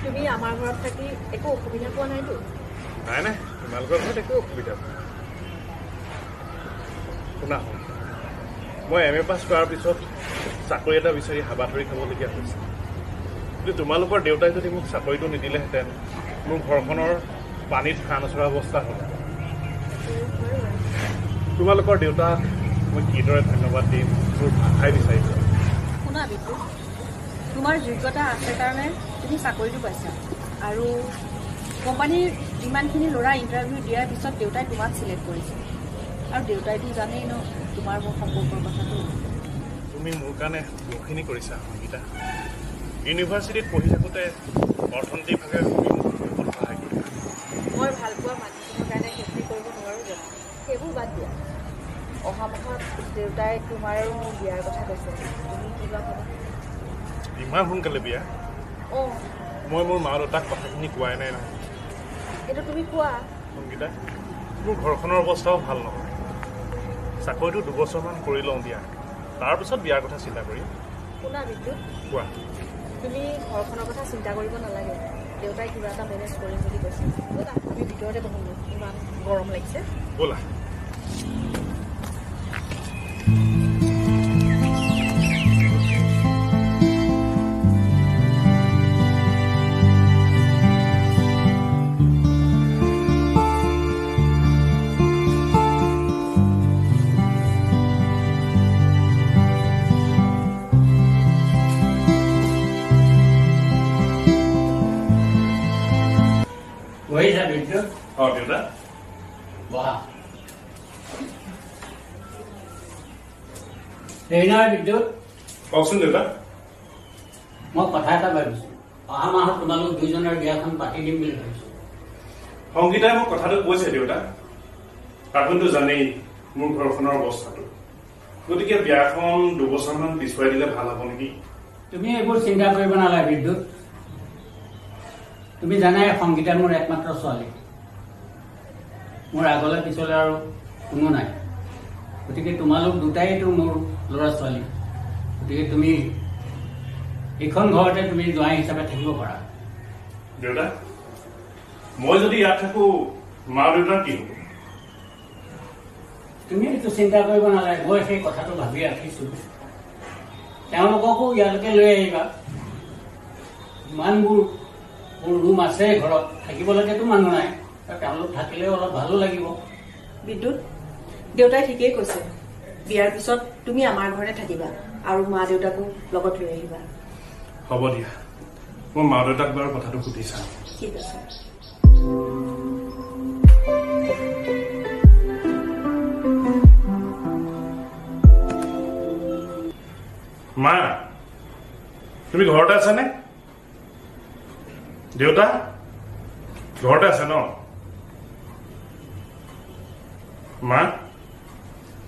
তুমি আমাৰ ঘৰত থাকি একো অসুবিধা পোৱা নাইতো? নাই নাই, তোমালোকৰ ঘৰত একো অসুবিধা পোৱা নাই। শুনা, মই MA পাছ কৰাৰ পিছত চাকৰি এটা বিচাৰি হাবাথৰি খাবলগীয়া হৈছে। কিন্তু তোমালোকৰ দেউতাই যদি মোক চাকৰিটো নিদিলেহেঁতেন, মোৰ ঘৰখনৰ পানীত হাঁহ নচৰা অৱস্থা হ'ল। তোমালোকৰ দেউতাক মই কিদৰে ধন্যবাদ দিম, মোৰ ভাষাই বিচাৰিছোঁ। শুনা বিটু, তোমাৰ যোগ্যতা আছে কাৰণে তুমি চাকৰিটো পাইছা, আৰু কোম্পানীৰ ইমানখিনি ল'ৰা ইণ্টাৰভিউ দিয়াৰ পিছত দেউতাই তোমাক চিলেক্ট কৰিছে। আৰু দেউতাইতো জানেই ন তোমাৰ মোৰ সম্পৰ্কৰ কথাটো। তুমি মোৰ কাৰণে বহুখিনি কৰিছা সংগীতা। ইউনিভাৰ্চিটিত পঢ়ি থাকোঁতে অৰ্থনৈতিকভাৱে তুমি মোক বহুত সহায় কৰিছা। মই ভাল পোৱা মানুহখিনিৰ কাৰণে সেইখিনি কৰিব নোৱাৰোঁ জানো? সেইবোৰ বাদ দিয়া। অহা মাহত দেউতাই তোমাৰ আৰু মোৰ বিয়াৰ কথা কৈছে, তুমি কিবা ভাবা? ইমান সোনকালে বিয়া? অঁ, মই মোৰ মা দেউতাক কথাখিনি কোৱাই নাই নহয়। এইটো তুমি কোৱা। সংগীতা, মোৰ ঘৰখনৰ অৱস্থাও ভাল নহয়। চাকৰিটো 2 বছৰমান কৰি লওঁ দিয়া, তাৰপিছত বিয়াৰ কথা চিন্তা কৰিম। শুনা বিদ্যুৎ, কোৱা। তুমি ঘৰখনৰ কথা চিন্তা কৰিব নালাগে। দেউতাই কিবা এটা মেনেজ কৰিম বুলি কৈছে। ব'লা আমি ভিতৰতে বহোঁ, ইমান গৰম লাগিছে। ব'লা। দেউতা বিদ্যুৎ, কওকচোন দেউতা। মই কথা এটা ভাবিছো, অহা মাহত তোমালোক দুইজনৰ বিয়াখন পাতি দিম বুলি ভাবিছো। সংগীতাই মোক কথাটো কৈছে দেউতা। আপুনিতো জানেই মোৰ ঘৰখনৰ অৱস্থাটো, গতিকে বিয়াখন 2 বছৰমান পিছুৱাই দিলে ভাল হ'ব নেকি? তুমি এইবোৰ চিন্তা কৰিব নালাগে বিদ্যুৎ। তুমি জানাই সংগীতা মোৰ একমাত্ৰ ছোৱালী। মোৰ আগলৈ পিছলৈ আৰু কোনো নাই। গতিকে তোমালোক দুটাইতো মোৰ ল'ৰা ছোৱালী। গতিকে তুমি এইখন ঘৰতে তুমি জোৱাই হিচাপে থাকিব পাৰা। দেউতা, মই যদি ইয়াত থাকো মা দেউতাৰ কি হ'ব? তুমি এইটো চিন্তা কৰিব নালাগে। মই সেই কথাটো ভাবি ৰাখিছো। তেওঁলোককো ইয়ালৈকে লৈ আহিবা। ইমানবোৰ মোৰ ৰুম আছে ঘৰত, থাকিবলৈকেতো মানুহ নাই। তেওঁলোক থাকিলেও অলপ ভালো লাগিব। বিদ্যুৎ, দেউতাই ঠিকেই কৈছে। বিয়াৰ পিছত তুমি আমাৰ ঘৰতে থাকিবা আৰু মা দেউতাকো লগত লৈ আহিবা। হ'ব দিয়া, মই মা দেউতাক বাৰু কথাটো সুধি চাম। ঠিক আছে। মা, তুমি ঘৰতে আছানে? দেউতা ঘৰতে আছে ন? মা,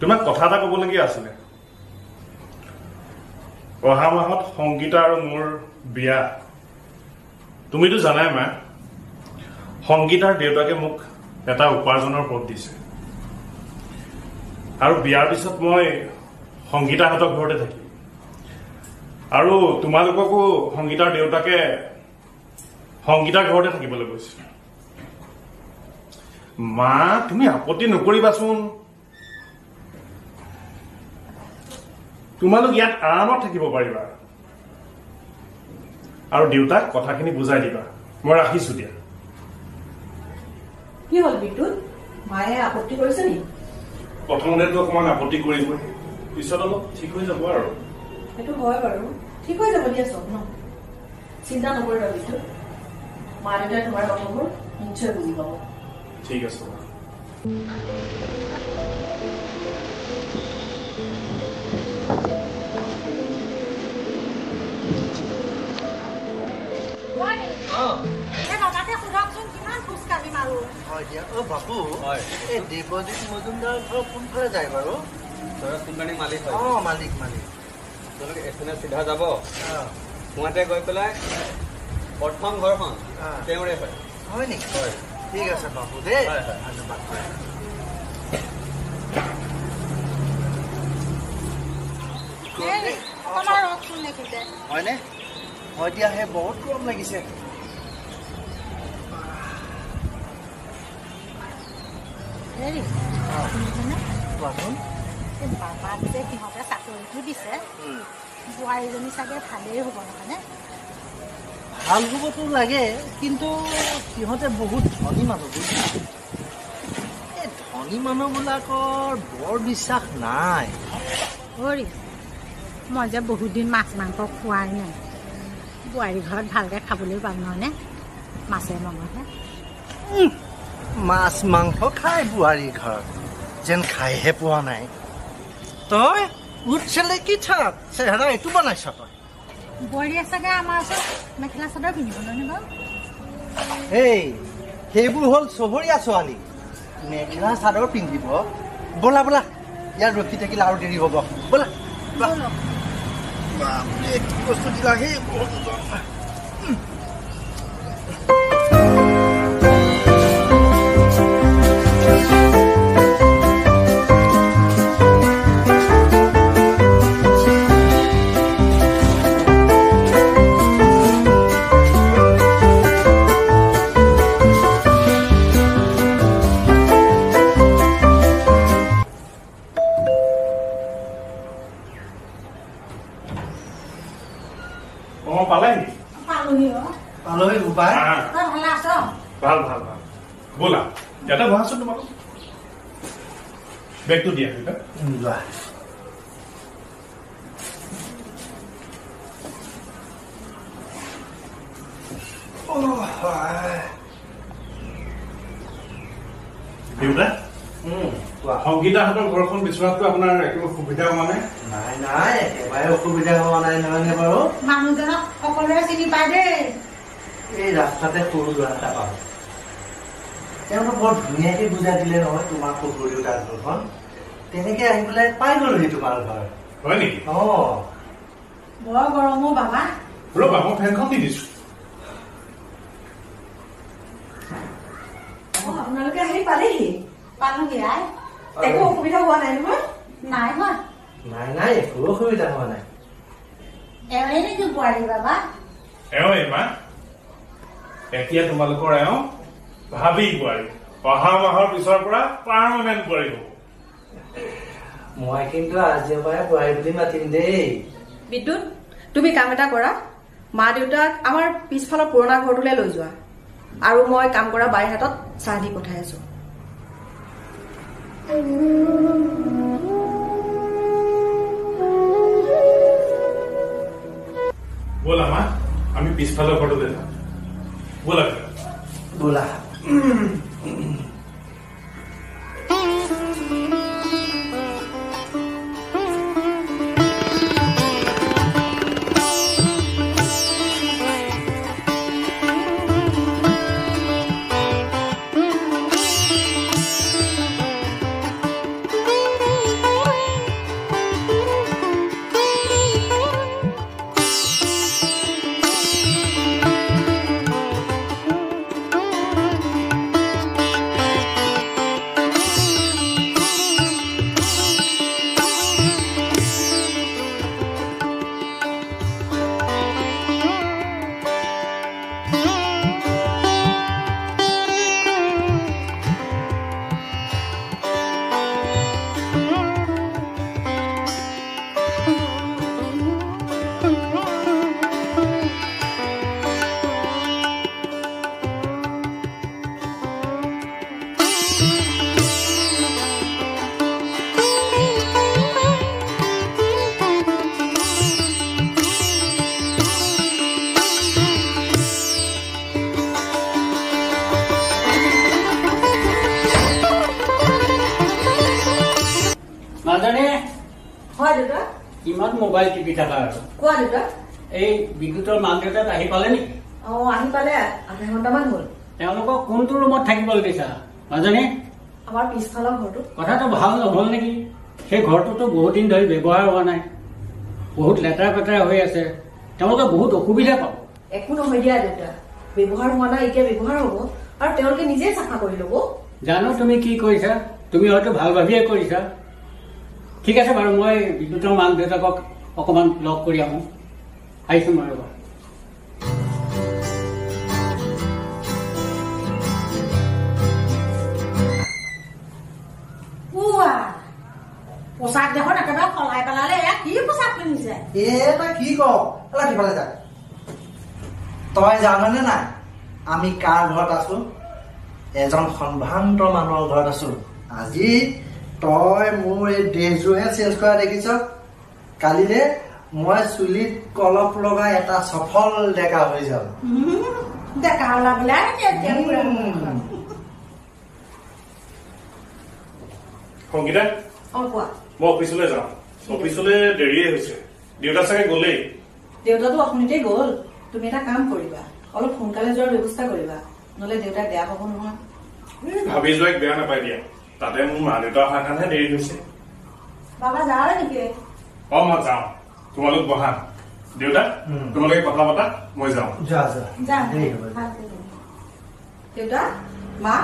তোমাক কথা এটা ক'বলগীয়া আছিলে। অহা মাহত সংগীতা আৰু মোৰ বিয়া। তুমিতো জানাই মা, সংগীতাৰ দেউতাকে মোক এটা উপাৰ্জনৰ পথ দিছে, আৰু বিয়াৰ পিছত মই সংগীতাহঁতৰ ঘৰতে থাকিম। আৰু তোমালোককো সংগীতাৰ দেউতাকে সংগীতাৰ ঘৰতে থাকিবলৈ কৈছে। মা, তুমি আপত্তি নকৰিবাচোন। তোমালোক ইয়াত আৰামত থাকিব পাৰিবা। আৰু দেউতাক কথাখিনি বুজাই দিবা। মই ৰাখিছো দিয়া। কি হ'ল বিদ্যুৎ, মায়ে আপত্তি কৰিছে নেকি? প্ৰথমতেতো অকণমান আপত্তি কৰিবই, পিছত অলপ ঠিক হৈ যাব আৰু। সেইটো হয় বাৰু, ঠিক হৈ যাব দিয়া চব ন। চিন্তা নকৰিবা বিদ্যুৎ, মা দেউতাই তোমাৰ কথাবোৰ নিশ্চয় বুজি পাব। ঠিক আছে। বাবু, এই দেৱজিৎ মজুমদাৰ ঘৰ কোনফালে যায় বাৰু? কোম্পানীৰ মালিক হয়। মালিক। তেওঁলোকে এফালে চিধা যাব, সিহঁতে গৈ পেলাই প্ৰথম ঘৰখন তেওঁৰে হয়। হয় নেকি? হয়। ঠিক আছে বাবু দেই, ধন্যবাদ। হয়নে? হয় দিয়া হে বহুত গৰম লাগিছে হেৰি শুনিছেনে কোৱাচোন বাবাক যে সিহঁতে চাকৰিটো দিছে বোৱাৰীজনী চাগে ভালেই হ'ব নহয়নে ভাল হ'বতো লাগে কিন্তু সিহঁতে বহুত ধনী মানুহ এই ধনী মানুহবিলাকৰ বৰ বিশ্বাস নাই হৰি মই যে বহুত দিন মাছ মাংস খোৱাই নাই বোৱাৰী ঘৰত ভালকৈ খাবলৈ পাম নহয়নে মাছে মঙহে মাছ মাংস খাই বোৱাৰী ঘৰত যেন খাইহে পোৱা নাই তই উঠ চেলেকি থাক চেহেৰা এইটো বনাইছ তই বোৱাৰীয়ে চাগে আমাৰ ওচৰত মেখেলা চাদৰ পিন্ধিবলৈ বাৰু এই সেইবোৰ হ'ল চহৰীয়া ছোৱালী মেখেলা চাদৰ পিন্ধিব ব'লা ব'লা ইয়াত ৰখি থাকিলে আৰু দেৰি হ'ব ব'লা বাপৰে কি বস্তু দিলা সেই পালহি উপায় ভালে আছ ভাল ভাল ভাল ব'লা ইয়াতে বহাচোন তোমালোক বেগটো দিয়া যোৱা দেউতা সংগীতাহঁতৰ ঘৰখন বিচৰাটো আপোনাৰ একো সুবিধা হোৱা নাই নাই নাই একেবাৰে অসুবিধা হোৱা নাই নহয়নে বাৰু মানুহজনক সকলোৱে চিনি পায় দেই এই ৰাস্তাতে সৰু ল'ৰা এটা পাব তেওঁলোকে বৰ ধুনীয়াকৈ বুজাই দিলে নহয় তোমাৰ সৰু দেউতাৰ ঘৰখন তেনেকে আহি পেলাই পাই গ'লোহি তোমাৰ ঘৰ হয় নেকি বৰ গৰমো বাবা ৰ'বা মই ফেনখন দি দিছো আপোনালোকে আহি পালেহি পালোহি আই একো অসুবিধা হোৱা নাই নহয় নাই হোৱা নাই নাই একো অসুবিধা হোৱা নাই এওঁৱে নেকি বোৱাৰী বাবা এওঁ মা এতিয়া তোমালোকৰ এওঁ ভাবি বোৱাৰী অহা মাহৰ পিছৰ পৰা পাৰ্মানেণ্ট বোৱাৰী হ'ব মই কিন্তু আজিৰ পৰাই বোৱাৰী বুলি মাতিম দেই বিদ্যুৎ তুমি কাম এটা কৰা মা দেউতাক আমাৰ পিছফালৰ পুৰণা ঘৰটোলৈ লৈ যোৱা আৰু মই কাম কৰা বাই হাতত চাহ দি পঠাই আছো ব'লা মা আমি পিছফালৰ ঘৰটোলৈ যাম ব'লা বোলা হয় দেউতা কিমান মোবাইল টিপি থাকা আৰু কোৱা দেউতা এই বিদ্যুতৰ মাক দেউতাক আহি পালে নেকি আহি পালে আধা ঘণ্টামান হ'ল তেওঁলোকক কোনটো ৰুমত থাকিবলৈ দিছা নাজানে আমাৰ পিছফালৰ ঘৰটো কথাটো ভাল নহ'ল নেকি সেই ঘৰটোতো বহুত দিন ধৰি ব্যৱহাৰ হোৱা নাই বহুত লেতেৰা পেতেৰা হৈ আছে তেওঁলোকে বহুত অসুবিধা পাব একো নহয় দিয়া দেউতা ব্যৱহাৰ হোৱা নাই এতিয়া ব্যৱহাৰ হ'ব আৰু তেওঁলোকে নিজে চাফা কৰি ল'ব জানো তুমি কি কৰিছা তুমি হয়তো ভাল ভাবিয়ে কৰিছা ঠিক আছে বাৰু মই বিদ্যুতৰ মাক দেউতাকক অকণমান লগ কৰি আহোঁ আহিছোঁ মই ৰ'বা পোচাক দেখোন একেবাৰে সলাই পেলালে এয়া কি পোচাক পিন্ধিছে তই কি কওঁ সিফালে যা তই জাননে নাই আমি কাৰ ঘৰত আছো এজন সম্ভ্ৰান্ত মানুহৰ ঘৰত আছো আজি তই মোৰ এই ড্ৰেছযোৰহে চেঞ্জ কৰা দেখিছ কালিলে মই চুলিত কলপ লগাই এটা সফল ডেকা হৈ যাম ডেকা ওলা বোলে সংগীতা কোৱা মই অফিচলৈ যাওঁ অফিচলৈ দেৰিয়ে হৈছে দেউতা চাগে গলেই দেউতাটো অথনিতেই গ'ল তুমি এটা কাম কৰিবা অলপ সোনকালে যোৱাৰ ব্যৱস্থা কৰিবা নহলে দেউতাই বেয়া পাব নহয় ভাবি যোৱাক বেয়া নাপাই দিয়া তাতে মোৰ মা দেউতা অহাৰ কাৰণেহে দেৰি হৈছে বাবা যাওঁ নেকি মই যাওঁ তোমালোক বহা দেউতা তোমালোকে কথা পতা মই যাওঁ দেউতা মা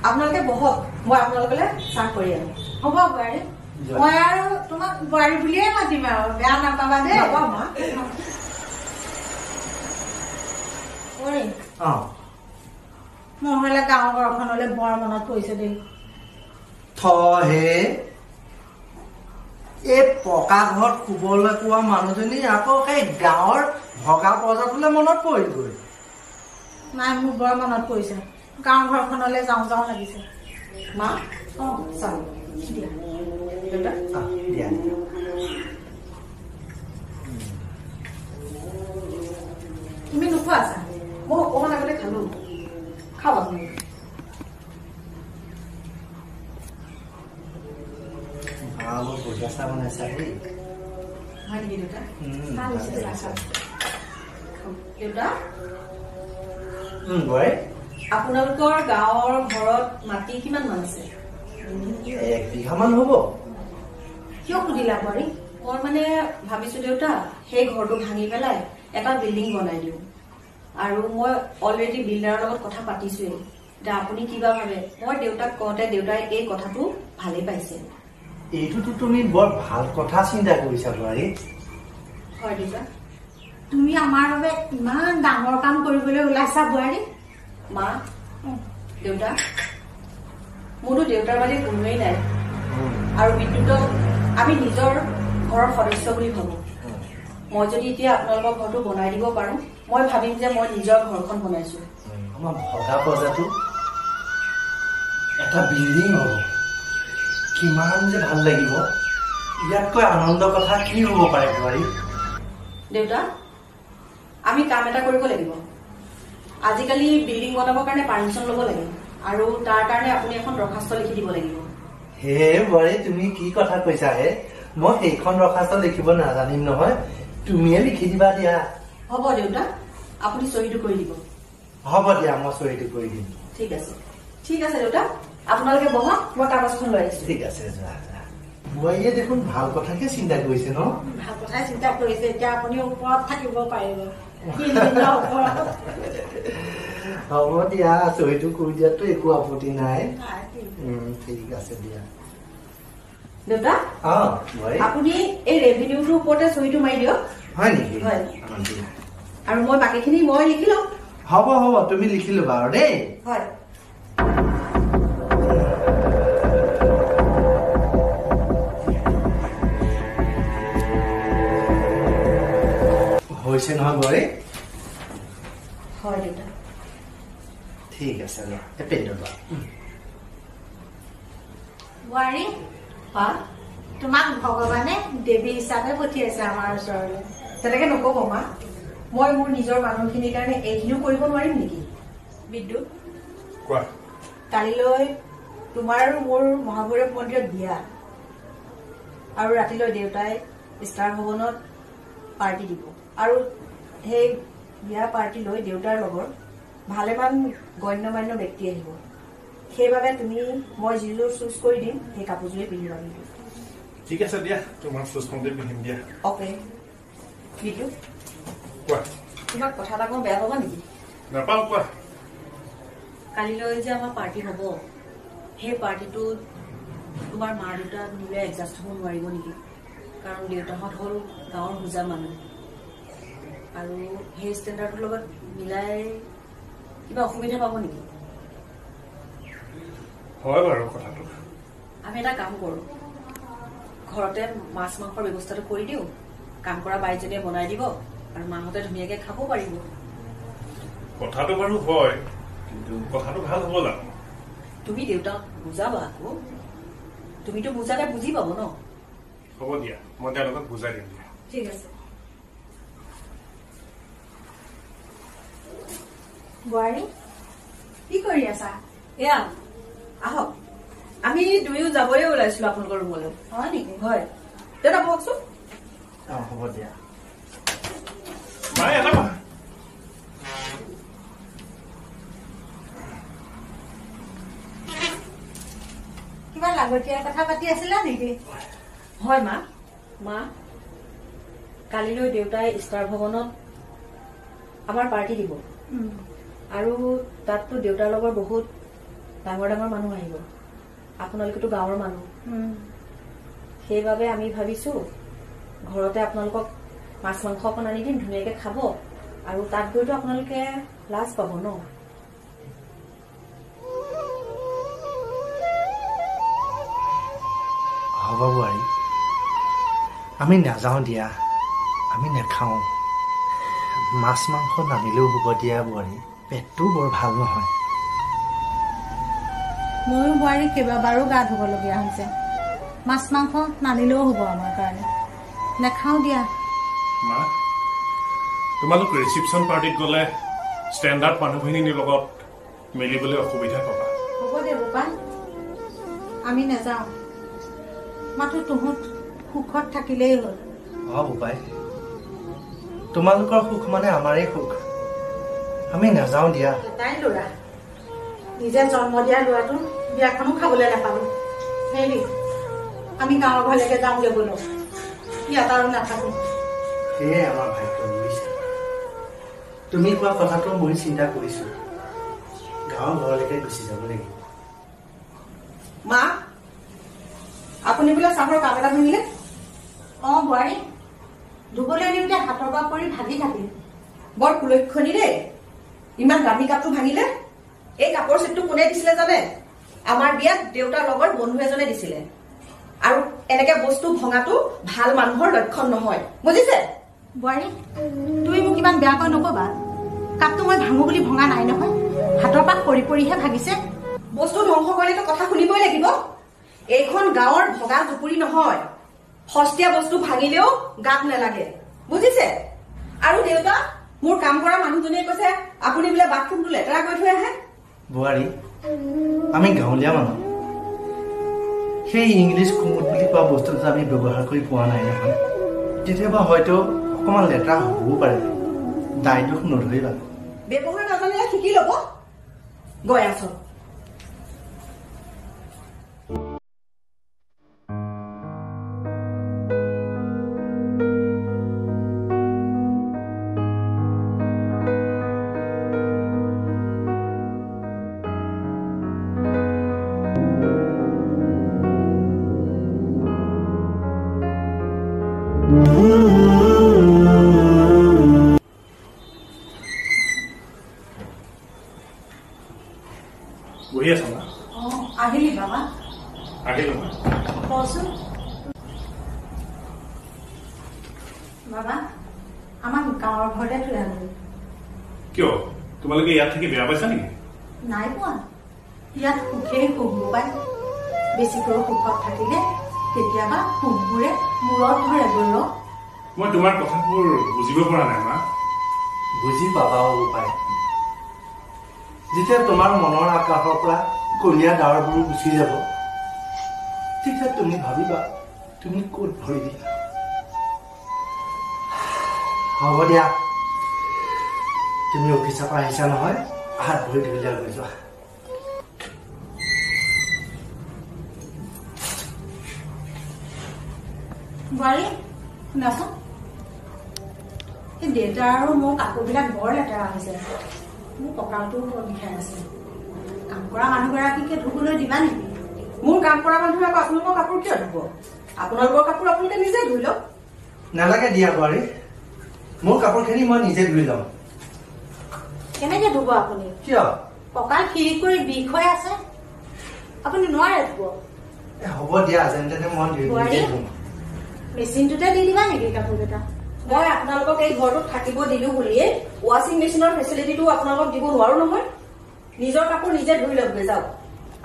আপোনালোকে বহক মই আপোনালোকলৈ চাহ কৰি আনো হ'ব বোৱাৰী মই আৰু তোমাক বোৱাৰী বুলিয়ে মাতিম আৰু বেয়া নাপাবা দেই হ'ব মা মোৰ হলে গাঁৱৰ ঘৰখনলৈ বৰ মনত পৰিছে দেই থহে এই পকা ঘৰত শুবলৈ পোৱা মানুহজনী আকৌ সেই গাঁৱৰ ভগা প্ৰজাটোলৈ মনত পৰিলগৈ নাই মোৰ বৰ মনত পৰিছে গাঁৱৰ ঘৰখনলৈ যাওঁ যাওঁ লাগিছে মা চাওঁ দেউতা তুমি নোখোৱা আছা মই অকমান আগতে খালো খাবা তুমি বঢ়িয়া চাহ বনাইছা দেই হয় নেকি দেউতা দেউতা আপোনালোকৰ গাঁৱৰ ঘৰত মাটি কিমান মান আছে 1 বিঘামান হ'ব কিয় সুধিলা বোৱাৰী মই মানে ভাবিছো দেউতা সেই ঘৰটো ভাঙি পেলাই এটা বিল্ডিং বনাই দিওঁ আৰু মই অলৰেডি বিল্ডাৰৰ লগত কথা পাতিছোৱেই এতিয়া আপুনি কিবা ভাবে মই দেউতাক কওঁতে দেউতাই এই কথাটো ভালেই পাইছে এইটোতো তুমি বৰ ভাল কথা চিন্তা কৰিছা বোৱাৰী হয় দেউতা তুমি আমাৰ বাবে ইমান ডাঙৰ কাম কৰিবলৈ ওলাইছা বোৱাৰী মা দেউতা মোৰতো দেউতাৰ বাদে কোনোৱেই নাই আৰু বিদ্যুতক আমি নিজৰ ঘৰৰ সদস্য বুলি ভাবো মই যদি এতিয়া আপোনালোকৰ ঘৰটো বনাই দিব পাৰো মই ভাবিম যে মই নিজৰ ঘৰখন বনাইছো আমাৰ ভগা প্ৰজাটো এটা বিল্ডিং হ'ব কিমান যে ভাল লাগিব ইয়াতকৈ আনন্দ কথা কি হ'ব পাৰে বোৱাৰী দেউতা আমি কাম এটা কৰিব লাগিব আজিকালি বিল্ডিং বনাবৰ কাৰণে পাৰ্মিশ্যন ল'ব লাগে আৰু তাৰ কাৰণে আপুনি এখন দৰখাস্ত লিখি দিব লাগিব হে বোৱাৰী তুমি কি কথা কৈছা হে মই সেইখন দৰখাস্ত লিখিব নাজানিম নহয় তুমিয়ে লিখি দিবা দিয়া হ'ব দেউতা আপুনি চহীটো কৰি দিব হ'ব দিয়া মই চহীটো কৰি দিম ঠিক আছে দেউতা আপোনালোকে বহক মই কাগজখন লৈ আহিছো ঠিক আছে যোৱা বোৱাৰীয়ে দেখোন ভাল কথাকে চিন্তা কৰিছে ন ভাল কথাই চিন্তা কৰিছে এতিয়া আপুনি ওপৰত থাকিব পাৰিব হ'ব দিয়া চহীটো কৰি দিয়াতো একো আপত্তি নাই ঠিক আছে দিয়া দেউতা আপুনি এই ৰেভিনিউটোৰ ওপৰতে চহীটো মাৰি দিয়ক হয় নেকি হয় আৰু মই বাকীখিনি মই লিখি লম হ'ব তুমি লিখি ল'বা আৰু দেই হয় হৈছে নহয় বোৱাৰী হয় দেউতা ঠিক আছে এপেল ল'বা বোৱাৰী তোমাক ভগৱানে দেৱী হিচাপে পঠিয়াইছে আমাৰ ওচৰলৈ তেনেকে নকব মা মই মোৰ নিজৰ মানুহখিনিৰ কাৰণে এইখিনিও কৰিব নোৱাৰিম নেকি বিদ্যুৎ কোৱা কালিলৈ তোমাৰ আৰু মোৰ মহাভৈৰৱ মন্দিৰত বিয়া আৰু ৰাতিলৈ দেউতাই ষ্টাৰ ভৱনত পাৰ্টি দিব আৰু সেই বিয়া পাৰ্টি লৈ দেউতাৰ লগৰ ভালেমান গণ্য মান্য ব্যক্তি আহিব সেইবাবে তুমি মই যিযোৰ চুজ কৰি দিম সেই কাপোৰযোৰে পিন্ধিবা কিন্তু ঠিক আছে দিয়া তোমাৰ চুজখনতে পিন্ধিম দিয়া অ'কে বিদ্যুৎ কোৱা তোমাক কথা এটা কওঁ বেয়া পাবা নেকি নাপাওঁ কোৱা কালিলৈ যে আমাৰ পাৰ্টি হ'ব সেই পাৰ্টিটোত তোমাৰ মা দেউতা নিলে এডজাষ্ট হ'ব নোৱাৰিব নেকি কাৰণ দেউতাহঁত হ'ল গাঁৱৰ বুজা মানুহ আৰু সেই ষ্টেণ্ডাৰ্ডৰ লগত মিলাই কিবা অসুবিধা পাব নেকি হয় বাৰু কথাটো আমি এটা কাম কৰোঁ ঘৰতে মাছ মাংসৰ ব্যৱস্থাটো কৰি দিওঁ, কাম কৰা বাইজনীয়ে বনাই দিব আৰু মাহঁতে ধুনীয়াকে খাব পাৰিব। কথাটো বাৰু হয়, কিন্তু কথাটো ভাল হ'ব জানো? তুমি দেউতাক বুজাবা আকৌ, তুমিতো বুজালে বুজি পাব ন। হ'ব দিয়া, মই তেওঁলোকক বুজাই দিম দিয়া। ঠিক আছে। বোৱাৰী কি কৰি আছা? এয়া আহক, আমি দুয়ো যাবই ওলাইছিলো আপোনালোকৰ ৰুমলৈ। হয় নেকি? হয় দেউতা বহকচোন। হ'ব দিয়া। মায়ে এটা কথা, কিবা লাগতিয়াল কথা পাতি আছিলা নেকি? হয় মা, কালিলৈ দেউতাই ষ্টাৰ ভৱনত আমাৰ পাৰ্টি দিব আৰু তাততো দেউতাৰ লগৰ বহুত ডাঙৰ ডাঙৰ মানুহ আহিব, আপোনালোকেতো গাঁৱৰ মানুহ, সেইবাবে আমি ভাবিছো ঘৰতে আপোনালোকক মাছ মাংস অকণ আনি দিম, ধুনীয়াকে খাব আৰু তাত গৈতো আপোনালোকে লাজ পাব ন। হ'ব বোৱাৰী, আমি নাযাওঁ দিয়া, আমি নাখাওঁ। মাছ মাংস নানিলেও হ'ব দিয়া বোৱাৰী, পেটটো বৰ ভাল নহয়। ময়ো বোৱাৰী কেইবাবাৰো গা ধুবলগীয়া হৈছে, মাছ মাংস নানিলেও হ'ব আমাৰ কাৰণে, নাখাওঁ দিয়া। মা তোমালোক ৰিচিপশ্যন পাৰ্টিত গ'লে ষ্টেণ্ডাৰ্ড মানুহখিনিৰ লগত মিলিবলৈ অসুবিধা পাবা। হ'ব দে বোপা, আমি নাযাওঁ, মাথো তুহঁত সুখত থাকিলেই হ'ল। বোপাই, তোমালোকৰ সুখ মানে আমাৰেই সুখ, আমি নাযাওঁ দিয়া। এটাই ল'ৰা, নিজে জন্ম দিয়া ল'ৰাটো বিয়াখনো খাবলৈ নাপালো। হেৰি আমি গাঁৱৰ ঘৰলৈকে যাওঁগে বোলো, ইয়াত আৰু নাথাকো। সেয়াই আমাৰ ভাগ্য বুজিছা। তুমি কোৱা কথাটো মই চিন্তা কৰিছো, গাঁৱৰ ঘৰলৈকে গুচি যাব লাগিব। মা আপুনি বোলে চাহৰ কাপ এটা ভাঙিলে? বোৱাৰী ধুবলৈ নিওঁতে হাতৰ পৰা পৰি ভাগি থাকিল। বৰ কুলক্ষণী দেই, ইমান দামী কাপটো ভাঙিলে। এই কাপৰ চেটটো কোনে দিছিলে জানে? আমাৰ বিয়াত দেউতাৰ লগৰ বন্ধু এজনে দিছিলে। আৰু এনেকে বস্তু ভঙাটো ভাল মানুহৰ লক্ষণ নহয়, বুজিছে? বোৱাৰী তুমি মোক ইমান বেয়াকৈ নকবা, কাপটো মই ভাঙো বুলি ভঙা নাই নহয়, হাতৰ পৰা পৰি পৰিহে ভাগিছে। বস্তু ধ্বংস কৰিলেতো কথা শুনিবই লাগিব। এইখন গাঁৱৰ ভগা জুপুৰি নহয়, সস্তীয়া বস্তু ভাঙিলেও গাত নালাগে, বুজিছে? আৰু দেউতা, মোৰ কাম কৰা মানুহজনীয়ে কৈছে আপুনি বোলে বাথৰুমটো লেতেৰা কৰি থৈ আহে। বোৱাৰী আমি গাঁৱলীয়া মানুহ, সেই ইংলিছ কুমুদ বুলি কোৱা বস্তুটো আমি ব্যৱহাৰ কৰি পোৱা নাই নহয়। কেতিয়াবা হয়তো অকণমান লেতেৰা হ'বও পাৰে, দায় দোষ নধৰিবা। ব্যৱহাৰ নাজানিলে শিকি ল'ব। গৈ আছো। বহি আছা না? আহিলি বাবা? আহিলো মা। কচোন বাবা, আমাক গাঁৱৰ ঘৰতে থৈ আনিলি। কিয় তোমালোকে ইয়াত থাকি বেয়া পাইছা নেকি? নাই পোৱা, ইয়াত সুখেই সুখ পায়। বেছিকৈ সুখত থাকিলে কেতিয়াবা সুখবোৰে মূৰত ধৰে গৌৰ। মই তোমাৰ কথাবোৰ বুজিব পৰা নাই মা। বুজি পাবাও বোপাই, যেতিয়া তোমাৰ মনৰ আকাশৰ পৰা কলীয়া ডাৱৰবোৰ গুচি যাব, তেতিয়া তুমি ভাবিবা তুমি ক'ত ভৰি দিলা। হ'ব দিয়া, তুমি অফিচৰ পৰা আহিছা নহয়, হাত ভৰি ধুই লৈ যোৱা। বোৱাৰী শুনাচোন, সেই দেউতা আৰু মোৰ কাপোৰবিলাক বৰ লেতেৰা হৈছে, মোৰ কঁকালটো বৰ বিষাই আছে। কাম কৰা মানুহগৰাকীকে ধুবলৈ দিবা নেকি? মোৰ কাম কৰা মানুহে আকৌ আপোনালোকৰ কাপোৰ কিয় ধুব? আপোনালোকৰ কাপোৰ আপোনালোকে নিজে ধুই লওক। নালাগে দিয়া বোৱাৰী, মোৰ কাপোৰখিনি মই নিজে ধুই লম। কেনেকে ধুব আপুনি? কিয়? কঁকাল খিৰি কৰি বিষ হৈ আছে, আপুনি নোৱাৰে ধুব। হ'ব দিয়া, যেন তেনে মই নিজে ধুম। মেচিনটোতে দি দিবা নেকি কাপোৰকেইটা? মই আপোনালোকক এই ঘৰটোত থাকিব দিলো বুলিয়ে ৱাশ্বিং মেচিনৰ ফেচিলিটিটো আপোনালোকক দিব নোৱাৰো নহয়। নিজৰ কাপোৰ নিজে ধুই ল'বগৈ যাওক,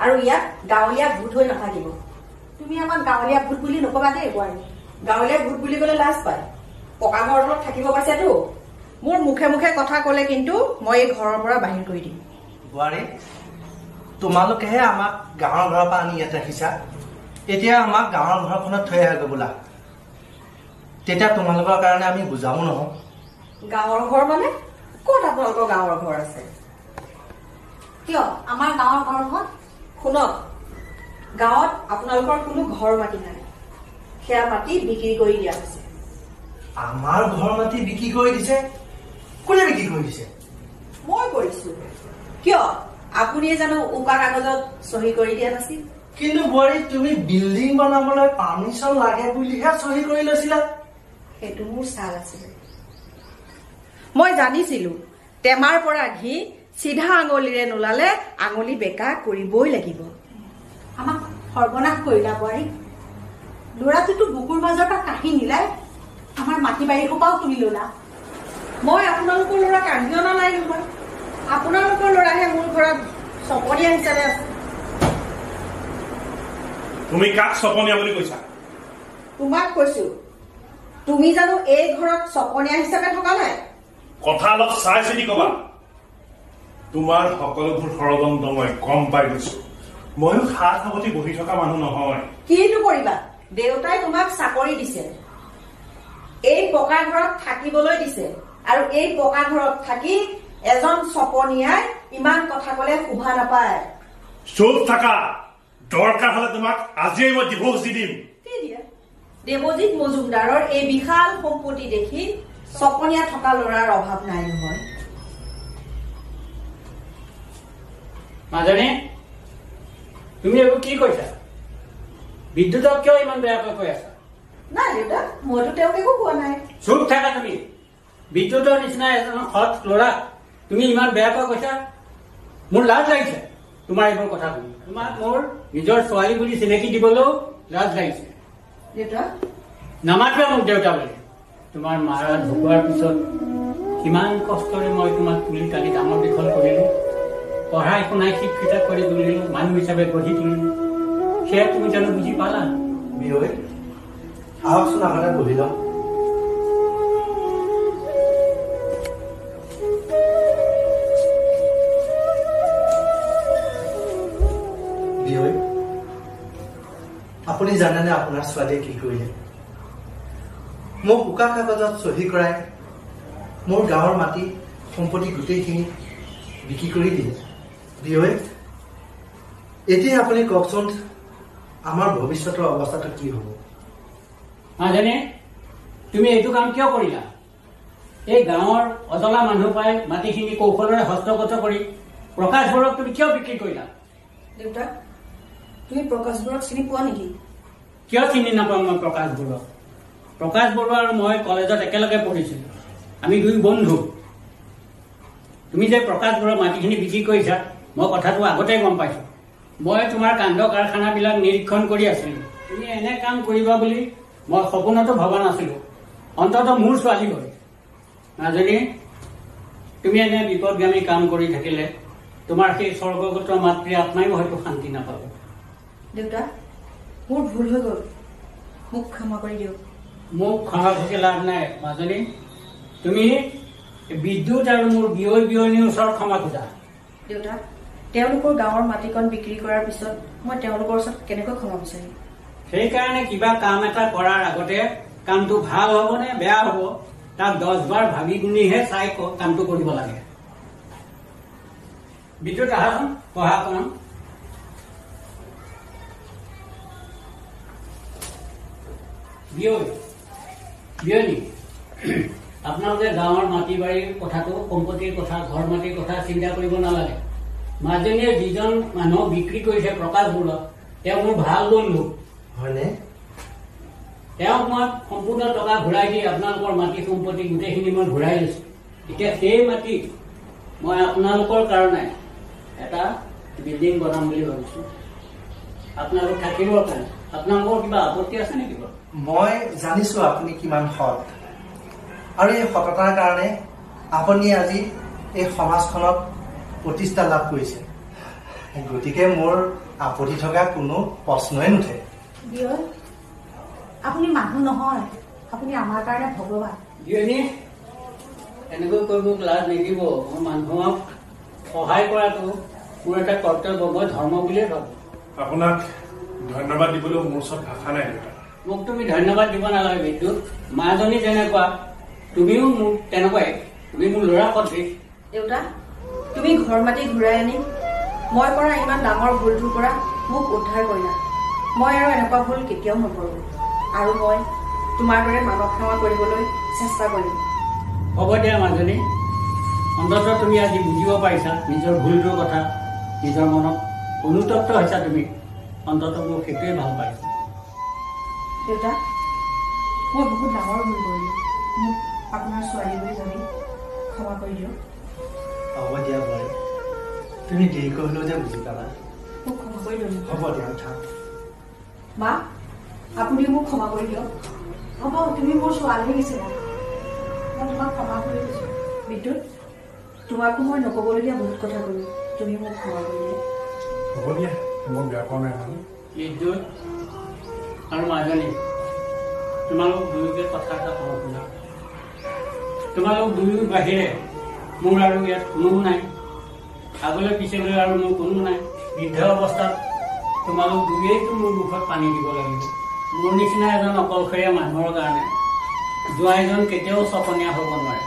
আৰু ইয়াত গাঁৱলীয়া ভূত হৈ নাথাকিব। তুমি আমাক গাঁৱলীয়া ভূত বুলি নকবা দেই বোৱাৰী। গাঁৱলীয়া ভূত বুলি ক'লে লাজ পায়। পকা ঘৰৰ তলত থাকিব পাইছেতো। মোৰ মুখে মুখে কথা ক'লে কিন্তু মই এই ঘৰৰ পৰা বাহিৰ কৰি দিম। বোৱাৰী, তোমালোকেহে আমাক গাঁৱৰ ঘৰৰ পৰা আনি ইয়াত ৰাখিছা, এতিয়া আমাক গাঁৱৰ ঘৰখনত থৈ আহা বোলা। তেতিয়া তোমালোকৰ কাৰণে আমি বুজাও নহওঁ। গাঁৱৰ ঘৰ মানে ক'ত আপোনালোকৰ গাঁৱৰ ঘৰ আছে? কিয় আমাৰ গাঁৱৰ ঘৰখন? শুনক, গাঁৱত আপোনালোকৰ কোনো ঘৰ মাটি নাই, সেয়া মাটি বিক্ৰী কৰি দিয়া হৈছে। আমাৰ ঘৰ মাটি বিক্ৰী কৰি দিছে? কোনে বিক্ৰী কৰি দিছে? মই কৰিছো। কিয় আপুনিয়ে জানো উকা কাগজত চহী কৰি দিয়া নাছিল? কিন্তু বোৱাৰী, তুমি বিল্ডিং বনাবলৈ পাৰ্মিশ্যন লাগে বুলিহে চহী কৰি লৈছিলা। সেইটো মোৰ চাল আছিলে। মই জানিছিলো টেমাৰ পৰা ঘি চিধা আঙুলিৰে নোলালে আঙুলি বেকা কৰিবই লাগিব। আমাক সৰ্বনাশ কৰিলা বোৱাৰী। ল'ৰাটোতো বুকুৰ মাজৰ পৰা কাঢ়ি নিলাই আমাৰ মাটি বাৰী সোপাও তুলি ললা। মই আপোনালোকৰ ল'ৰা কাঢ়ি অনা নাই নহয়। আপোনালোকৰ ল'ৰাহে মোৰ ঘৰত চপনীয়া হিচাপে আছে। তুমি কাক চপনীয়া বুলি কৈছা? তোমাক কৈছো। তুমি জানো এই ঘৰত চপনীয়া হিচাপে থকা নাই? কথা অলপ চাই চিতি কবা। তোমাৰ সকলোবোৰ ষড়যন্ত্ৰ মই গম পাই গৈছো। ময়ো সাত সাৱটি বহি থকা মানুহ নহয়। কিনো কৰিবা, দেউতাই তোমাক চাকৰি দিছে, এই পকা ঘৰত থাকিবলৈ দিছে, আৰু এই পকা ঘৰত থাকি এজন চপনীয়াই ইমান কথা কলে শোভা নাপায়। চুপ থাকা। দৰকাৰ হলে তোমাক আজিয়ে মই ডিভোৰ্চ দি দিম। দেৱজিৎ মজুমদাৰৰ এই বিশাল সম্পত্তি দেখি চপনীয়া থকা ল'ৰাৰ অভাৱ নাই নহয়। মাজনী, তুমি এইবোৰ কি কৈছা? বিদ্যুতক কিয় ইমান বেয়াকৈ কৈ আছা? নাই দেউতা, মইতো তেওঁক একো কোৱা নাই। চুপ থাকা তুমি। বিদ্যুতৰ নিচিনা এজন সৎ ল'ৰা তুমি ইমান বেয়াকৈ কৈছা। মোৰ লাজ লাগিছে তোমাৰ এইবোৰ কথা শুনি। তোমাক মোৰ নিজৰ ছোৱালী বুলি চিনাকি দিবলৈও লাজ লাগিছে। দেউতা, নামাতিবা মোক দেউতা বুলি। তোমাৰ মাৰা ঢুকোৱাৰ পিছত কিমান কষ্টৰে মই তোমাক তুলি কালি ডাঙৰ দীঘল কৰিলো, পঢ়াই শুনাই শিক্ষিত কৰি তুলিলো, মানুহ হিচাপে গঢ়ি তুলিলো। সেয়া তুমি জানো বুজি পালা? বিয়ৈ, আহকচোন আগতে বহি লওঁ। বিয়ৈ, আপুনি জানেনে আপোনাৰ ছোৱালীয়ে কি কৰিলে? মোক উকা কাগজত চহী কৰাই মোৰ গাঁৱৰ মাটি সম্পত্তি গোটেইখিনি বিক্ৰী কৰি দিলে। বিয়ৈ, এতিয়া আপুনি কওকচোন আমাৰ ভৱিষ্যতৰ অৱস্থাটো কি হ'ব? মাজনী, তুমি এইটো কাম কিয় কৰিলা? এই গাঁৱৰ অজলা মানুহ পাই মাটিখিনি কৌশলেৰে হস্তগত কৰি প্ৰকাশ বৰুৱাক তুমি কিয় বিক্ৰী কৰিলা? দেউতা, তুমি প্ৰকাশ বৰুৱাক চিনি পোৱা নেকি? কিয় চিনি নাপাওঁ মই প্ৰকাশ বৰুৱাক? প্ৰকাশ বৰুৱা আৰু মই কলেজত একেলগে পঢ়িছিলো, আমি দুই বন্ধু। তুমি যে প্ৰকাশ বৰুৱা মাটিখিনি বিক্ৰী কৰিছা, মই কথাটো আগতে গম পাইছো। মই তোমাৰ কাণ্ড কাৰখানাবিলাক নিৰীক্ষণ কৰি আছিলো। তুমি এনে কাম কৰিবা বুলি মই সপোনতো ভবা নাছিলো, অন্ততঃ মোৰ ছোৱালী হৈ। মাজনী, তুমি এনে বিপদগামী কাম কৰি থাকিলে তোমাৰ সেই স্বৰ্গগত মাতৃ আত্মাইও হয়তো শান্তি নাপাব। দেউতা, মোৰ ভুল হৈ গ'ল, মোক ক্ষমা কৰি দিয়ক। মোক ক্ষমা খুচি লাভ নাই মাজনী। তুমি বিদ্যুৎ আৰু মোৰ বিয়নীৰ ওচৰত ক্ষমা খোজা। দেউতা, তেওঁলোকৰ গাঁৱৰ মাটিকণ বিক্ৰী কৰাৰ পিছত মই তেওঁলোকৰ ওচৰত কেনেকৈ ক্ষমা বিচাৰিম? সেইকাৰণে কিবা কাম এটা কৰাৰ আগতে কামটো ভাল হ'ব নে বেয়া হ'ব তাক 10 বাৰ ভাবি গুণিহে চাই কামটো কৰিব লাগে। বিদ্যুৎ, আহাচোন পঢ়া অকণমান। বিয়নী, আপোনালোকে গাঁৱৰ মাটি বাৰীৰ কথাটো, সম্পত্তিৰ কথা, ঘৰ মাটিৰ কথা চিন্তা কৰিব নালাগে। মাজনীয়ে যিজন মানুহ বিক্ৰী কৰিছে প্ৰকাশ বৰুৱা, তেওঁ মোৰ ভাল বন্ধু। হয়নে? তেওঁক মই সম্পূৰ্ণ টকা ঘূৰাই দি আপোনালোকৰ মাটি সম্পত্তি গোটেইখিনি মই ঘূৰাই লৈছো। এতিয়া সেই মাটি মই আপোনালোকৰ কাৰণে এটা বিল্ডিং বনাম বুলি ভাবিছো, আপোনালোক থাকিবৰ কাৰণে। আপোনালোকৰ কিবা আপত্তি আছে নেকি বাৰু? মই জানিছোঁ আপুনি কিমান সৎ আৰু এই সততাৰ কাৰণে আপুনি আজি এই সমাজখনত প্ৰতিষ্ঠা লাভ কৰিছে গতিকে মোৰ আপত্তি থকা কোনো প্ৰশ্নই নুঠে বিয়য় আপুনি মানুহ নহয় আপুনি আমাৰ কাৰণে ভগৱান বিয়নী এনেকৈ কৈ মোক লাজ নিদিব মই মানুহক সহায় কৰাটো মোৰ এটা কৰ্তব্য মই ধৰ্ম বুলিয়ে ভাবোঁ আপোনাক ধন্যবাদ দিবলৈ মোৰ ওচৰত ভাষা নাই দেউতা মোক তুমি ধন্যবাদ দিব নালাগে বিদ্যুৎ মাজনী যেনেকুৱা তুমিও মোক তেনেকুৱাই তুমি মোৰ ল'ৰা সদৃশ দেউতা তুমি ঘৰ মাটি ঘূৰাই আনি মই কৰা ইমান ডাঙৰ ভুলটোৰ পৰা মোক উদ্ধাৰ কৰিলা মই আৰু এনেকুৱা ভুল কেতিয়াও নকৰোঁ আৰু মই তোমাৰ দৰে মানৱ সেৱা কৰিবলৈ চেষ্টা কৰিম হ'ব দিয়া মাজনী অন্ততঃ তুমি আজি বুজিব পাৰিছা নিজৰ ভুলটোৰ কথা নিজৰ মনত অনুতপ্ত হৈছা তুমি অন্ততঃ মোক সেইটোৱে ভাল পাইছা দেউতা মই বহুত ডাঙৰ ভুল কৰিলোঁ মোক আপোনাৰ ছোৱালী বুলি জানি ক্ষমা কৰি দিয়ক হ'ব দিয়া বোৱাৰী তুমি দেৰিকৈ হ'লেও যে বুজি পালা মোক ক্ষমা কৰি দিয়ক হ'ব দিয়া উঠা মা আপুনি মোক ক্ষমা কৰি দিয়ক হ'ব তুমি মোৰ ছোৱালী নিচিনা মই তোমাক ক্ষমা কৰি দিছোঁ বিদ্যুৎ তোমাকো মই নক'বলগীয়া বহুত কথা ক'লোঁ তুমি মোক ক্ষমা কৰি দিয়া হ'ব দিয়া মই বেয়া পোৱা নাই নহয় বিদ্যুৎ আৰু মাজনী তোমালোক দুয়োকে কথা এটা কওঁ শুনা তোমালোক দুয়ো বাহিৰে মোৰ আৰু ইয়াত কোনো নাই আগলৈ পিছলৈ আৰু মোৰ কোনো নাই বৃদ্ধ অৱস্থাত তোমালোক দুয়েইতো মোৰ মুখত পানী দিব লাগিব মোৰ নিচিনা এজন অকলশৰীয়া মানুহৰ কাৰণে জোৱাইজন কেতিয়াও চপনীয়া হ'ব নোৱাৰে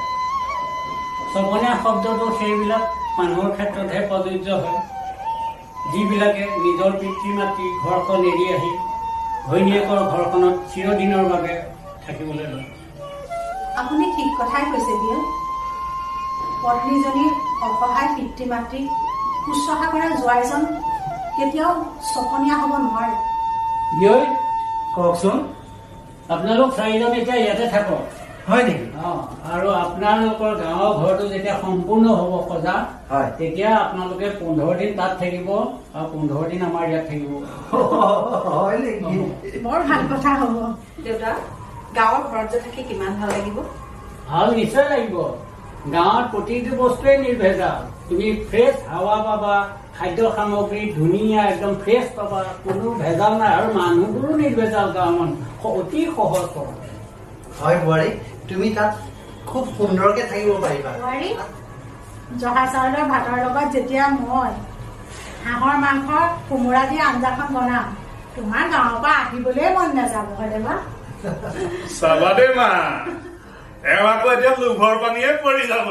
চপনীয়া শব্দটো সেইবিলাক মানুহৰ ক্ষেত্ৰতহে প্ৰযোজ্য হয় যিবিলাকে নিজৰ পিতৃ মাতৃ ঘৰখন এৰি আহি ঘৈণীয়েকৰ ঘৰখনত চিৰদিনৰ বাবে থাকিবলৈ লয় আপুনি ঠিক কথাই কৈছে বিয় পত্নীজনীৰ অসহায় পিতৃ মাতৃক শুশ্ৰূষা কৰা জোৱাইজন কেতিয়াও চপনীয়া হ'ব নোৱাৰে বিয়ৈ কওকচোন আপোনালোক চাৰিজন এতিয়া ইয়াতে থাকক হয় নেকি আৰু আপোনালোকৰ গাঁৱৰ ঘৰটো যেতিয়া সম্পূৰ্ণ হ'ব সজা হয় তেতিয়া আপোনালোকে 15 দিন তাত থাকিব আৰু 15 দিন আমাৰ ইয়াত থাকিব হয় নেকি বৰ ভাল কথা হ'ব দেউতা গাঁৱৰ ঘৰত যে থাকি কিমান ভাল লাগিব ভাল নিশ্চয় লাগিব গাঁৱত প্ৰতিটো বস্তুৱে নিৰ্ভেজাল তুমি ফ্ৰেছ হাৱা পাবা খাদ্য সামগ্ৰী ধুনীয়া একদম ফ্ৰেছ পাবা কোনো ভেজাল নাই আৰু মানুহবোৰো নিৰ্ভেজাল গাঁৱৰ মানুহ অতি সহজ সৰল হয় বোৱাৰী তুমি তাত খুব সুন্দৰকে থাকিব পাৰিবা বোৱাৰী জহা চাউলৰ ভাতৰ লগত যেতিয়া মই হাঁহৰ মাংসৰ কোমোৰা দি আঞ্জাখন বনাম তোমাৰ গাঁৱৰ পৰা আহিবলৈ মন নাযাব হয়নে মা চাবা দেই মা এওঁ আকৌ এতিয়া লোভৰ পানীয়ে পৰি যাব